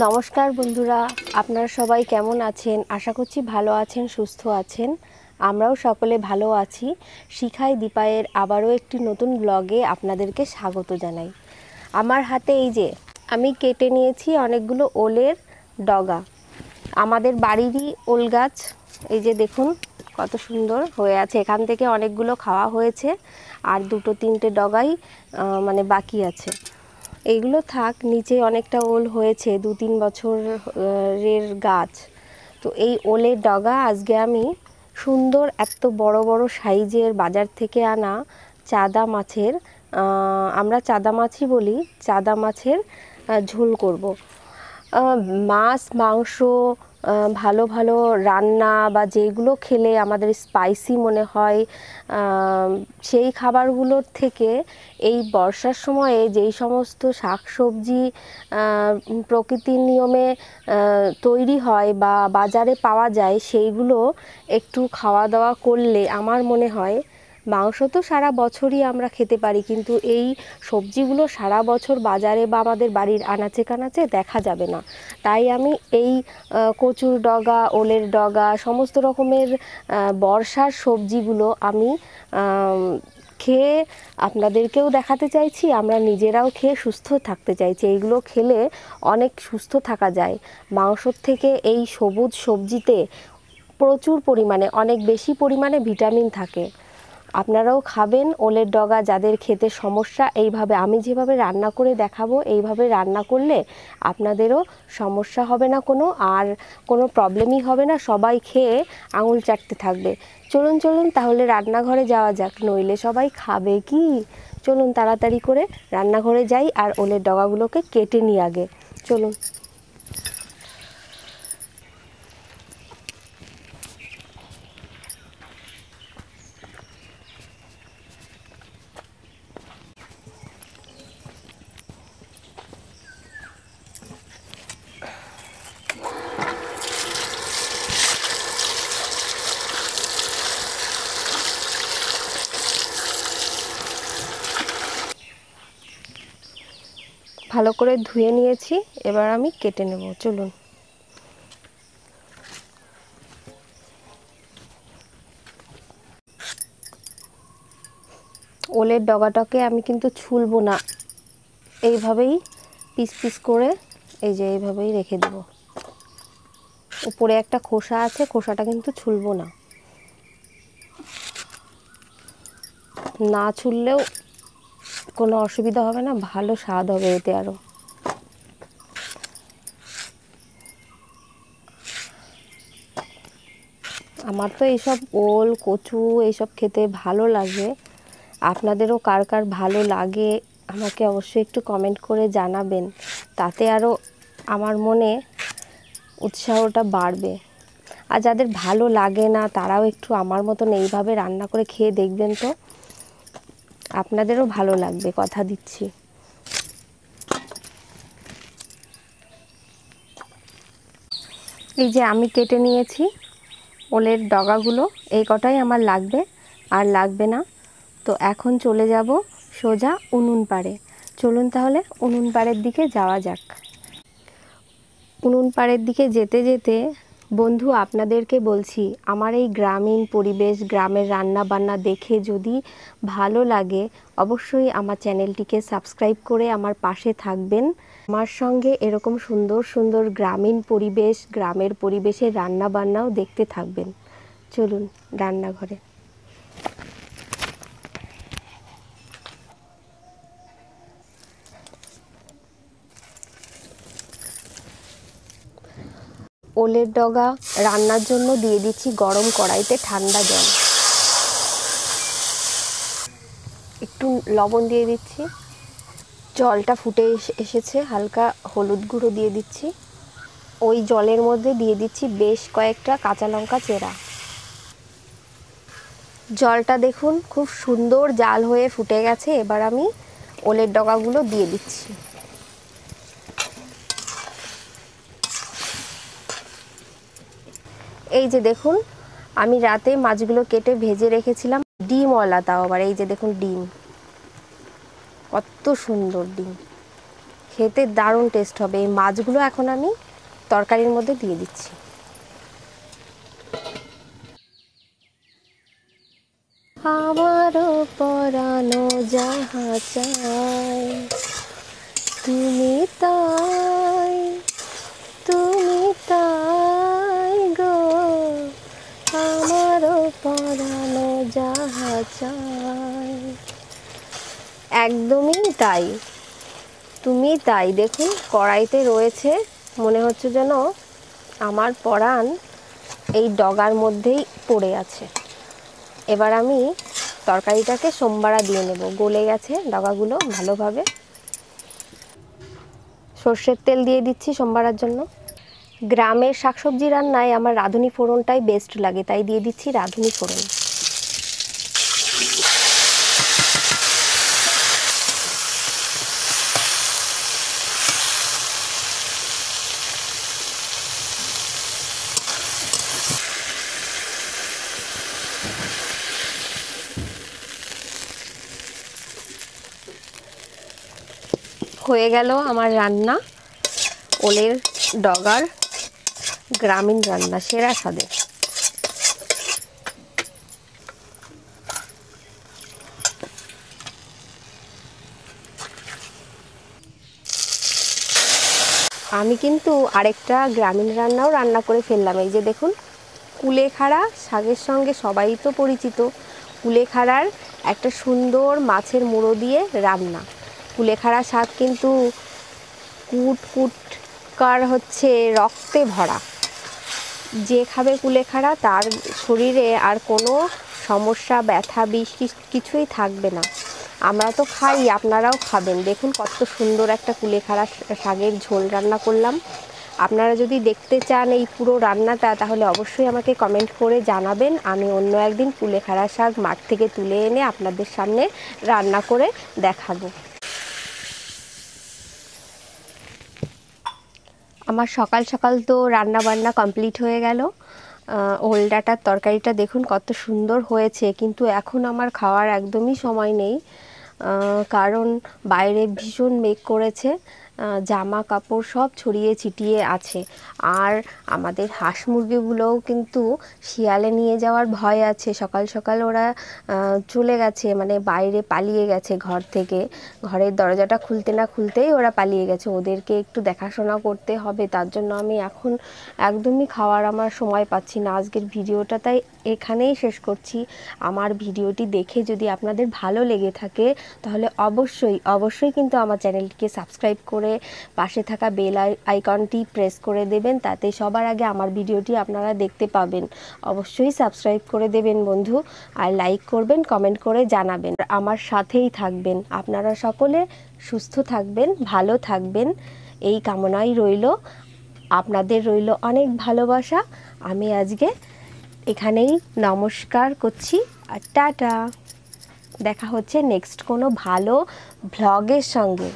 নমস্কার বন্ধুরা, আপনারা সবাই কেমন আছেন? আশা করছি ভালো আছেন, সুস্থ আছেন। আমরাও সকলে ভালো আছি। শিখাই দীপায়ের আবারও একটি নতুন ব্লগে আপনাদেরকে স্বাগত জানাই। আমার হাতে এই যে আমি কেটে নিয়েছি অনেকগুলো ওলের ডগা। আমাদের বাড়িরই ওল গাছ, এই যে দেখুন কত সুন্দর হয়ে আছে। এখান থেকে অনেকগুলো খাওয়া হয়েছে, আর দুটো তিনটে ডগাই মানে বাকি আছে। এইগুলো থাক, নিচে অনেকটা ওল হয়েছে, 2-3 বছরের গাছ। তো এই ওলের ডগা আজকে আমি সুন্দর এত বড় বড় সাইজের বাজার থেকে আনা চাদা মাছের, আমরা চাদা মাছই বলি, চাদা মাছের ঝোল করব। মাছ মাংস ভালো ভালো রান্না বা যেগুলো খেলে আমাদের স্পাইসি মনে হয়, সেই খাবারগুলোর থেকে এই বর্ষার সময়ে যেই সমস্ত শাকসবজি প্রকৃতির নিয়মে তৈরি হয় বা বাজারে পাওয়া যায়, সেইগুলো একটু খাওয়া দাওয়া করলে আমার মনে হয়, মাংস তো সারা বছরই আমরা খেতে পারি, কিন্তু এই সবজিগুলো সারা বছর বাজারে বা আমাদের বাড়ির আনাচে কানাচে দেখা যাবে না। তাই আমি এই কচুর ডগা, ওলের ডগা, সমস্ত রকমের বর্ষার সবজিগুলো আমি খেয়ে আপনাদেরকেও দেখাতে চাইছি, আমরা নিজেরাও খেয়ে সুস্থ থাকতে চাইছি। এইগুলো খেলে অনেক সুস্থ থাকা যায়। মাংসর থেকে এই সবুজ সবজিতে প্রচুর পরিমাণে, অনেক বেশি পরিমাণে ভিটামিন থাকে। আপনারাও খাবেন ওলের ডগা। যাদের খেতে সমস্যা, এইভাবে আমি যেভাবে রান্না করে দেখাবো, এইভাবে রান্না করলে আপনাদেরও সমস্যা হবে না কোনো, আর কোনো প্রবলেমই হবে না। সবাই খেয়ে আঙুল চাটতে থাকবে। চলুন চলুন তাহলে রান্নাঘরে যাওয়া যাক, নইলে সবাই খাবে কি। চলুন তাড়াতাড়ি করে রান্নাঘরে যাই আর ওলের ডগাগুলোকে কেটে নিই আগে। চলুন। ভালো করে ধুয়ে নিয়েছি, এবার আমি কেটে নেব। চলুন। ওলের ডগাটাকে আমি কিন্তু ছুলবো না, এইভাবেই পিস পিস করে এই যে এইভাবেই রেখে দেব। উপরে একটা খোসা আছে, খোসাটা কিন্তু ছুলবো না। না ছুললেও কোনো অসুবিধা হবে না, ভালো স্বাদ হবে এতে আরও। আমার তো এইসব ওল কচু এইসব খেতে ভালো লাগে। আপনাদেরও কার কার ভালো লাগে আমাকে অবশ্যই একটু কমেন্ট করে জানাবেন, তাতে আরও আমার মনে উৎসাহটা বাড়বে। আর যাদের ভালো লাগে না, তারাও একটু আমার মতন এইভাবে রান্না করে খেয়ে দেখবেন, তো আপনাদেরও ভালো লাগবে, কথা দিচ্ছি। এই যে আমি কেটে নিয়েছি ওলের ডগাগুলো, এই কটাই আমার লাগবে, আর লাগবে না। তো এখন চলে যাব সোজা উনুন পাড়ে। চলুন তাহলে উনুন পাড়ের দিকে যাওয়া যাক। উনুন পাড়ের দিকে যেতে যেতে বন্ধু আপনাদেরকে বলছি, আমার এই গ্রামীণ পরিবেশ, গ্রামের রান্না বান্না দেখে যদি ভালো লাগে, অবশ্যই আমার চ্যানেলটিকে সাবস্ক্রাইব করে আমার পাশে থাকবেন। আমার সঙ্গে এরকম সুন্দর সুন্দর গ্রামীণ পরিবেশ, গ্রামের পরিবেশের রান্না বান্নাও দেখতে থাকবেন। চলুন রান্নাঘরে। ওলের ডগা রান্নার জন্য দিয়ে দিচ্ছি গরম কড়াইতে ঠান্ডা জল, একটু লবণ দিয়ে দিচ্ছি। জলটা ফুটে এসেছে, হালকা হলুদ গুঁড়ো দিয়ে দিচ্ছি। ওই জলের মধ্যে দিয়ে দিচ্ছি বেশ কয়েকটা কাঁচা লঙ্কা চেরা। জলটা দেখুন খুব সুন্দর জাল হয়ে ফুটে গেছে। এবার আমি ওলের ডগাগুলো দিয়ে দিচ্ছি। এই যে দেখুন, আমি রাতে মাছগুলো কেটে ভেজে রেখেছিলাম, ডিমওয়ালা, তাও আবার এই যে দেখুন ডিম, কত সুন্দর ডিম, খেতে দারুণ টেস্ট হবে। এই মাছগুলো এখন আমি তরকারির মধ্যে দিয়ে দিচ্ছি। আমারও পরানো যাহা চায় তুমি তাই, তুমি তাই গো, আমারও পরানো যাহা চায়। একদমই তাই, তুমি তাই। দেখুন কড়াইতে রয়েছে, মনে হচ্ছে যেন আমার পরাণ এই ডগার মধ্যেই পড়ে আছে। এবার আমি তরকারিটাকে সোমবারা দিয়ে নেব। গলে গেছে ডগাগুলো ভালোভাবে। সর্ষের তেল দিয়ে দিচ্ছি সোমবারার জন্য। গ্রামের শাকসবজি রান্নায় আমার রাঁধুনি ফোড়নটাই বেস্ট লাগে, তাই দিয়ে দিচ্ছি রাঁধুনি ফোড়ন। হয়ে গেল আমার রান্না, ওলের ডগার গ্রামীণ রান্না, সেরা স্বাদের। আমি কিন্তু আরেকটা গ্রামীণ রান্নাও রান্না করে ফেললাম। এই যে দেখুন, কুলেখাড়া শাকের সঙ্গে সবাই তো পরিচিত। কুলেখাড়ার একটা সুন্দর মাছের মুড়ো দিয়ে রান্না। কুলেখাড়া শাক কিন্তু কুটকার হচ্ছে রক্তে ভরা। যে খাবে কুলেখাড়া তার শরীরে আর কোনো সমস্যা, ব্যথা, বিষ কিছুই থাকবে না। আমরা তো খাই, আপনারাও খাবেন। দেখুন কত সুন্দর একটা কুলেখাড়া শাকের ঝোল রান্না করলাম। আপনারা যদি দেখতে চান এই পুরো রান্নাটা, তাহলে অবশ্যই আমাকে কমেন্ট করে জানাবেন। আমি অন্য একদিন কুলেখাড়া শাক মাঠ থেকে তুলে এনে আপনাদের সামনে রান্না করে দেখাবো। আমার সকাল সকাল তো রান্না বান্না কমপ্লিট হয়ে গেল। ওল ডাঁটার তরকারিটা দেখুন কত সুন্দর হয়েছে, কিন্তু এখন আমার খাওয়ার একদমই সময় নেই, কারণ বাইরে ভীষণ মেঘ করেছে, জামা কাপড় সব ছড়িয়ে ছিটিয়ে আছে। আর আমাদের হাঁস মুরগিগুলোও কিন্তু শিয়ালে নিয়ে যাওয়ার ভয় আছে। সকাল সকাল ওরা চলে গেছে, মানে বাইরে পালিয়ে গেছে ঘর থেকে। ঘরের দরজাটা খুলতে না খুলতেই ওরা পালিয়ে গেছে। ওদেরকে একটু দেখাশোনা করতে হবে, তার জন্য আমি এখন একদমই খাওয়ার আমার সময় পাচ্ছি না। আজকের ভিডিওটা তাই এখানেই শেষ করছি। আমার ভিডিওটি দেখে যদি আপনাদের ভালো লেগে থাকে, তাহলে অবশ্যই কিন্তু আমার চ্যানেলটিকে সাবস্ক্রাইব করে পাশে থাকা বেল আইকনটি প্রেস করে দেবেন, তাতে সবার আগে আমার ভিডিওটি আপনারা দেখতে পাবেন। অবশ্যই সাবস্ক্রাইব করে দেবেন বন্ধু, আর লাইক করবেন, কমেন্ট করে জানাবেন, আমার সাথেই থাকবেন। আপনারা সকলে সুস্থ থাকবেন, ভালো থাকবেন, এই কামনাই রইল। আপনাদের রইল অনেক ভালোবাসা। আমি আজকে এখানেই নমস্কার করছি, আর টাটা। দেখা হচ্ছে নেক্সট কোনো ভালো ভ্লগের সঙ্গে।